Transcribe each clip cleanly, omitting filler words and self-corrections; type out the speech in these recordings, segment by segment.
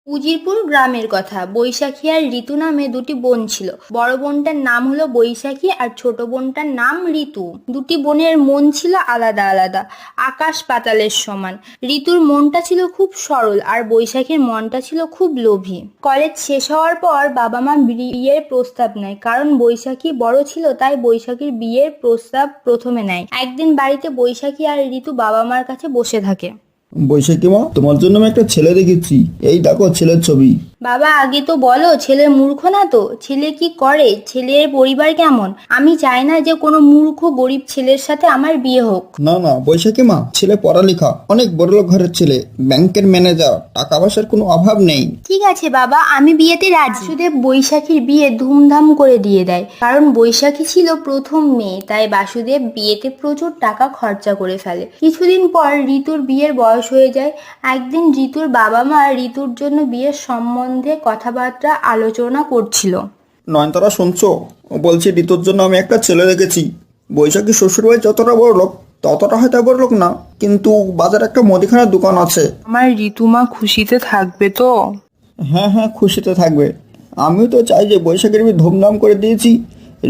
উজিরপুর গ্রামের কথা। বৈশাখী আর ঋতু নামে দুটি বোন ছিল। বড় বোনটার নাম হলো বৈশাখী আর ছোট বোনটার নাম ঋতু। দুটি বোনের মন ছিল আলাদা আলাদা, আকাশ পাতালের সমান। ঋতুর মনটা ছিল খুব সরল আর বৈশাখীর মনটা ছিল খুব লোভী। কলেজ শেষ হওয়ার পর বাবা মা বিয়ের প্রস্তাব নেয়, কারণ বৈশাখী বড় ছিল তাই বৈশাখীর বিয়ের প্রস্তাব প্রথমে নেয়। একদিন বাড়িতে বৈশাখী আর ঋতু বাবা মার কাছে বসে থাকে। বৈশাখী মা, তোমার জন্য আমি একটা ছেলে দেখেছি। এই দেখো ছেলের ছবি। বাবা, আগে তো বলো, ছেলে মূর্খ না তো? ছেলে কি করে? ছেলের পরিবার কেমন? আমি চাই না যে কোনো মূর্খ গরিব ছেলের সাথে আমার বিয়ে হোক। না না বৈশাখী মা, ছেলে পড়ালেখা, অনেক বড়লোক ঘরের ছেলে, ব্যাংকের ম্যানেজার, টাকা পয়সার কোনো অভাব নেই। ঠিক আছে বাবা, আমি বিয়েতে রাজি। বাসুদেব বৈশাখীর বিয়ে ধুমধাম করে দিয়ে দেয়, কারণ বৈশাখী ছিল প্রথম মেয়ে, তাই বাসুদেব বিয়েতে প্রচুর টাকা খরচা করে ফেলে। কিছুদিন পর ঋতুর বিয়ের বয়স হয়ে যায়। একদিন ঋতুর বাবা মা ঋতুর জন্য বিয়ের সম্বন্ধে কথাবার্তা আলোচনা করছিল। নয়নতারা শুনছো? ও বলছে ঋতুর জন্য আমি একটা ছেলে দেখেছি। বৈশাখী শ্বশুরবাড়ি যতটা বড় লোক ততটা হয়তো বড় লোক না, কিন্তু বাজারে একটা মুদিখানার দোকান আছে। আমার ঋতুমা খুশিতে থাকবে তো? হ্যাঁ হ্যাঁ, খুশিতে থাকবে। আমিও তো চাই যে বৈশাখীর বিয়ে ধুমধাম করে দিয়েছি,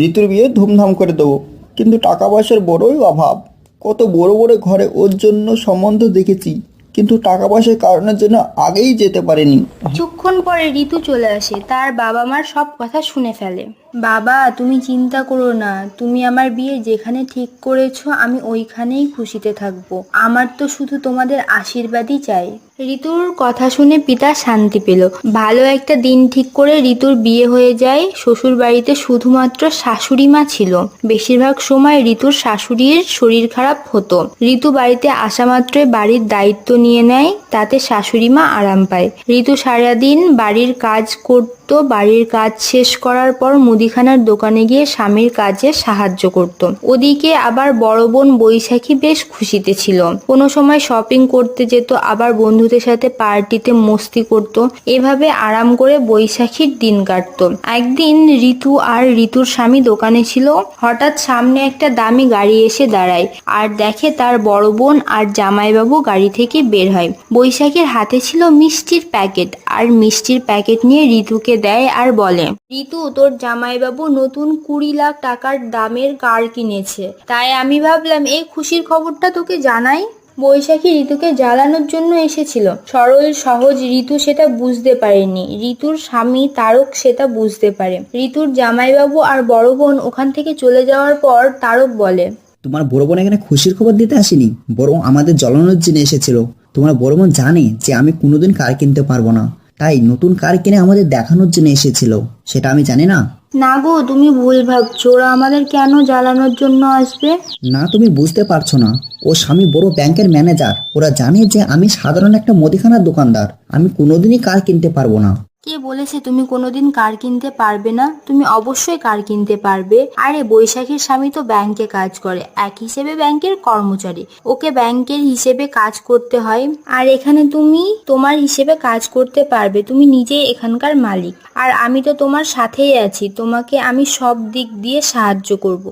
ঋতুর বিয়ে ধুমধাম করে দেবো, কিন্তু টাকা পয়সার বড়ই অভাব। কত বড় বড় ঘরে ওর জন্য সম্বন্ধ দেখেছি, কিন্তু টাকা পয়সার কারণের জন্য আগেই যেতে পারিনি। কিছুক্ষণ পরে ঋতু চলে আসে, তার বাবা মার সব কথা শুনে ফেলে। বাবা, তুমি চিন্তা করো না, তুমি আমার বিয়ে যেখানে ঠিক করেছো আমি ওইখানেই খুশিতে থাকবো। আমার তো শুধু তোমাদের আশীর্বাদই চাই। ঋতুর কথা শুনে পিতা শান্তি পেল। ভালো একটা দিন ঠিক করে ঋতুর বিয়ে হয়ে যায়। শ্বশুর বাড়িতে শুধুমাত্র শাশুড়ি মা ছিল। বেশিরভাগ সময় ঋতুর শাশুড়ির শরীর খারাপ হতো। ঋতু বাড়িতে আসা মাত্রই বাড়ির দায়িত্ব নিয়ে নেয়, তাতে শাশুড়ি মা আরাম পায়। ঋতু সারাদিন বাড়ির কাজ করত। বাড়ির কাজ শেষ করার পর মুদিখানার দোকানে গিয়ে স্বামীর কাজে সাহায্য করত। ওদিকে আবার বড় বোন বৈশাখী বেশ খুশিতে ছিল। কোনো সময় শপিং করতে যেত, আবার বন্ধুদের সাথে পার্টিতে মস্তি করত। এভাবে আরাম করে বৈশাখীর দিন কাটত। একদিন ঋতু আর ঋতুর স্বামী দোকানে ছিল। হঠাৎ সামনে একটা দামি গাড়ি এসে দাঁড়ায়, আর দেখে তার বড় বোন আর জামাইবাবু গাড়ি থেকে বের হয়। বৈশাখীর হাতে ছিল মিষ্টির প্যাকেট, আর মিষ্টির প্যাকেট নিয়ে ঋতুকে দেয় আর বলে, ঋতু, তোর জামাইবাবু নতুন 20 লাখ টাকার দামের কার কিনেছে, তাই আমি ভাবলাম এই খুশির খবরটা তোকে জানাই। বৈশাখী ঋতুকে জ্বালানোর জন্য এসেছিল। সরল সহজ ঋতু সেটা বুঝতে পারেনি। ঋতুর স্বামী তারক সেটা বুঝতে পারে। ঋতুর জামাইবাবু আর বড় বোন ওখান থেকে চলে যাওয়ার পর তারক বলে, তোমার বড় বোন এখানে খুশির খবর দিতে আসেনি, বরং আমাদের জ্বলানোর জন্য এসেছিল। তোমার বড় বোন জানে যে আমি কোনোদিন কার কিনতে পারবো না, তাই নতুন কার কিনে আমাদের দেখানোর জন্য এসেছিল। সেটা আমি জানি না। না গো, তুমি ভুল ভাবছো। ওরা আমাদের কেন জ্বালানোর জন্য আসবে? না, তুমি বুঝতে পারছো না। ও স্বামী বড় ব্যাংকের ম্যানেজার। ওরা জানে যে আমি সাধারণ একটা মুদিখানার দোকানদার, আমি কোনোদিনই কার কিনতে পারবো না। কে বলেছে তুমি কোনোদিন কার কিনতে পারবে না? তুমি অবশ্যই কার কিনতে পারবে। আরে, বৈশাখীর স্বামী তো ব্যাংকে কাজ করে, এক হিসেবে ব্যাংকের কর্মচারী। ওকে ব্যাংকের হিসেবে কাজ করতে হয়, আর এখানে তুমি তোমার হিসেবে কাজ করতে পারবে। তুমি নিজেই এখানকার মালিক, আর আমি তো তোমার সাথেই আছি। তোমাকে আমি সব দিক দিয়ে সাহায্য করব।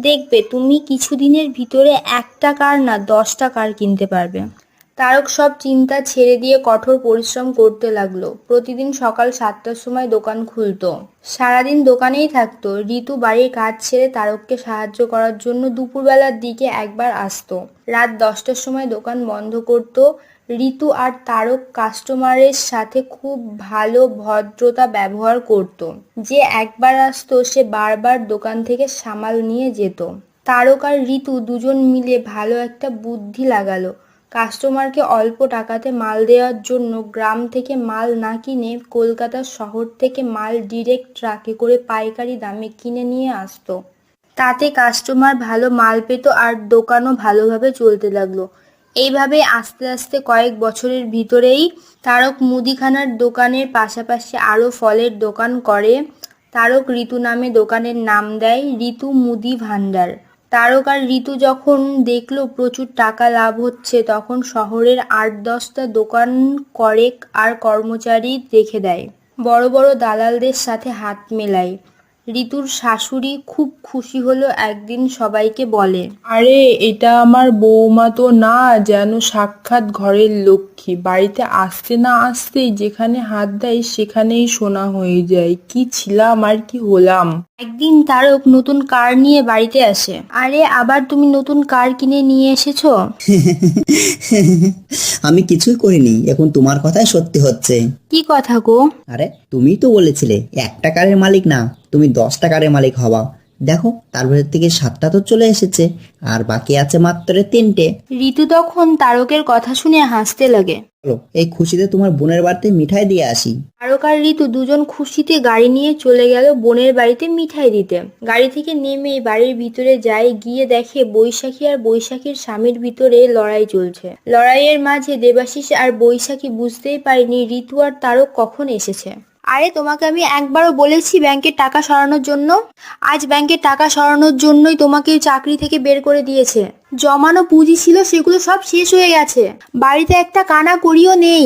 দেখবে তুমি কিছুদিনের ভিতরে একটা কার না 10টা কার কিনতে পারবে। তারক সব চিন্তা ছেড়ে দিয়ে কঠোর পরিশ্রম করতে লাগলো। প্রতিদিন সকাল 7টার সময় দোকান খুলতো, সারাদিন দোকানেই থাকতো। ঋতু বাড়ির কাজ ছেড়ে তারককে সাহায্য করার জন্য দুপুরবেলার দিকে একবার আসতো। রাত 10টার সময় দোকান বন্ধ করতো। ঋতু আর তারক কাস্টমারের সাথে খুব ভালো ভদ্রতা ব্যবহার করত। যে একবার আসতো সে বারবার দোকান থেকে সামাল নিয়ে যেত। তারক আর ঋতু দুজন মিলে ভালো একটা বুদ্ধি লাগালো। কাস্টমারকে অল্প টাকাতে মাল দেওয়ার জন্য গ্রাম থেকে মাল না কিনে কলকাতা শহর থেকে মাল ডিরেক্ট ট্রাকে করে পাইকারি দামে কিনে নিয়ে আসতো। তাতে কাস্টমার ভালো মাল পেত আর দোকানও ভালোভাবে চলতে লাগলো। এইভাবে আস্তে আস্তে কয়েক বছরের ভিতরেই তারক মুদিখানার দোকানের পাশাপাশি আরও ফলের দোকান করে। তারক ঋতু নামে দোকানের নাম দেয় ঋতু মুদি ভান্ডার। তারক আর ঋতু যখন দেখলো প্রচুর টাকা লাভ হচ্ছে, তখন শহরের 8-10টা দোকান করে আর কর্মচারী রেখে দেয়। বড় বড় দালালদের সাথে হাত মেলায়। ঋতুর শাশুড়ি খুব খুশি হলো, একদিন সবাইকে বলে, আরে এটা আমার বৌমা তো না, যেন সাক্ষাৎ ঘরের লক্ষ্মী। বাড়িতে আসতে না আসতেই যেখানে হাত দেয় সেখানেই সোনা হয়ে যায়। কি ছিলাম আর কি হলাম। একদিন তারক নতুন কার নিয়ে বাড়িতে আসে। আরে আবার তুমি নতুন কার কিনে নিয়ে এসেছো? আমি কিছুই করিনি, এখন তোমার কথাই সত্যি হচ্ছে। কি কথা গো? আরে তুমিই তো বলেছিলে একটা কারের মালিক না, তুমি 10টা কারের মালিক হবা। দেখো তার ভেতর থেকে 7টা তো চলে এসেছে, আর বাকি আছে মাত্র 3টে। ঋতু তখন তারকের কথা শুনে হাসতে লাগে। চলো এই খুশিতে তোমার বোনের বাড়িতে মিঠাই দিয়ে আসি। তারক আর ঋতু দুজন খুশিতে গাড়ি নিয়ে চলে গেল বোনের বাড়িতে মিঠাই দিতে। গাড়ি থেকে নেমে বাড়ির ভিতরে যায়, গিয়ে দেখে বৈশাখী আর বৈশাখীর স্বামীর ভিতরে লড়াই চলছে। লড়াইয়ের মাঝে দেবাশিস আর বৈশাখী বুঝতেই পারেনি ঋতু আর তারক কখন এসেছে। আরে তোমাকে আমি একবারও বলেছি ব্যাংকের টাকা সরানোর জন্য? আজ ব্যাংকের টাকা সরানোর জন্যই তোমাকে চাকরি থেকে বের করে দিয়েছে। জমানো পুঁজি ছিল সেগুলো সব শেষ হয়ে গেছে। বাড়িতে একটা কানা করিও নেই।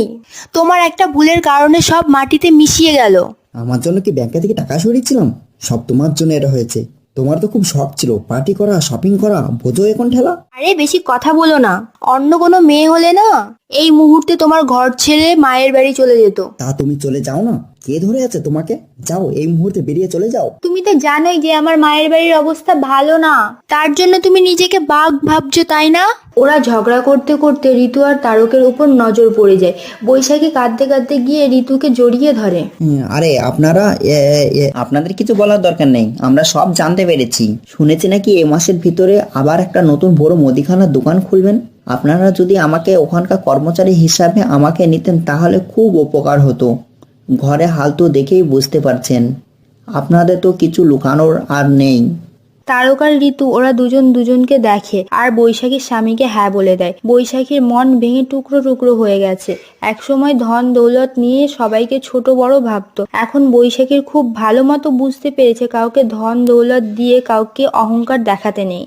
তোমার একটা ভুলের কারণে সব মাটিতে মিশিয়ে গেল। আমার জন্য কি ব্যাংকে থেকে টাকা সরিয়েছিলাম? সব তোমার জন্য এটা হয়েছে। তোমার তো খুব শখ ছিল পার্টি করা, শপিং করা, বোঝো এখন ঠেলা। আরে বেশি কথা বলো না। অন্য কোনো মেয়ে হলে না এই মুহূর্তে তোমার ঘর ছেড়ে মায়ের বাড়ি চলে যেত। তা তুমি চলে যাও না, কে ধরে আছে তোমাকে? যাও এই মুহূর্তে বেরিয়ে চলে যাও। তুমি তো জানোই যে আমার মায়ের বাড়ির অবস্থা ভালো না, তার জন্য তুমি নিজেকে বাঘ ভাবছো, তাই না? ওরা ঝগড়া করতে করতে ঋতু আর তারকের উপর নজর পড়ে যায়। বৈশাখী কাঁদতে কাঁদতে গিয়ে ঋতুকে জড়িয়ে ধরে। আরে আপনারা আপনাদের কিছু বলার দরকার নেই, আমরা সব জানতে পেরেছি। শুনেছি নাকি এই মাসের ভিতরে আবার একটা নতুন বড় মুদিখানার দোকান খুলবেন। আপনারা যদি আমাকে ওখানকার কর্মচারী হিসাবে আমাকে নিতেন তাহলে খুব উপকার হতো। ঘরে হাল তো দেখেই বুঝতে পারছেন, আপনাদের তো কিছু লুকানোর আর নেই। তারক আর ঋতু ওরা দুজন দুজনকে দেখে আর বৈশাখীর স্বামীকে হ্যাঁ বলে দেয়। বৈশাখীর মন ভেঙে টুকরো টুকরো হয়ে গেছে। একসময় ধন দৌলত নিয়ে সবাইকে ছোট বড় ভাবতো, এখন বৈশাখীর খুব ভালো মতো বুঝতে পেরেছে কাউকে ধন দৌলত দিয়ে কাউকে অহংকার দেখাতে নেই।